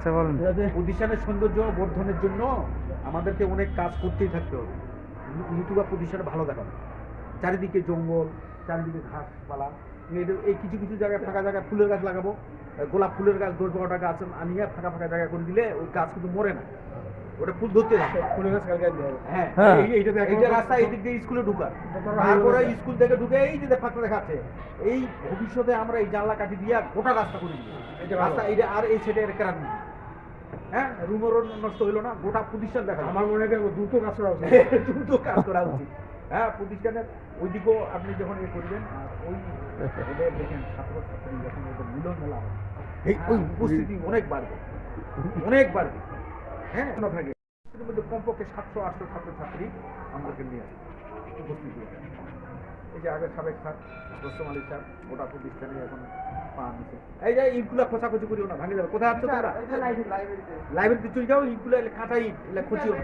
আচ্ছা বলেন। প্রতিষ্ঠানের সৌন্দর্য বর্ধনের জন্য আমাদেরকে অনেক কাজ করতেই থাকতে হবে। ইউটিউবার প্রতিষ্ঠানে ভালো দেখাবে, চারিদিকে জঙ্গল, চারিদিকে ঘাসপালা, এই কিছু কিছু জায়গায় ফাঁকা জায়গায় ফুলের গাছ লাগাবো। গোলাপ ফুলের গাছ 10-12টা গাছ আনিয়ে ফাঁকা ফাঁকা জায়গা করে দিলে ওই গাছ কিন্তু মরে না, ওটা ফুল ধরতে থাকে। ফুলের গাছ কালকে হ্যাঁ, এইটা রাস্তা এই দিক দিয়ে স্কুলে ঢুকার, তারপরে স্কুল থেকে ঢুকে এই যে ফাঁকা দেখাচ্ছে, এই ভবিষ্যতে আমরা এই জানলা কাটি দিয়ে গোটা রাস্তা করে দিব। রাস্তা এইটা আর এই সেটা কেরান নেই। হ্যাঁ, রুমেরও নষ্ট হইলো না, গোটা প্রতিষ্ঠান দেখা আমার মনে হয় দ্রুত কাজ করা উচিত। দ্রুত কাজ করা উচিত। হ্যাঁ, প্রতিষ্ঠানের ওইদিকেও আপনি যখন ইয়ে করবেন, আর ওই ওদের দেখেন ছাত্রছাত্রী যখন ওদের মিলন মেলা হয়, ওই উপস্থিতি অনেক বাড়বে, অনেক বাড়বে। হ্যাঁ, এখনো থাকে এর মধ্যে কমপক্ষে 700-800 ছাত্রছাত্রী আমাদেরকে নিয়ে আসে উপস্থিতি হয়। এই যে আগের সাবেক স্যার রোস্তম আলী স্যার, গোটা প্রতিষ্ঠানে এখন পা নিচ্ছে। এই যে ইটগুলা খোঁচাখুচি করিও না, ভাঙে যাবে। কোথায় আসছো তোমরা? লাইব্রেরিতে চলে যাও, ইটগুলো কাঁটাই খোঁচিও না।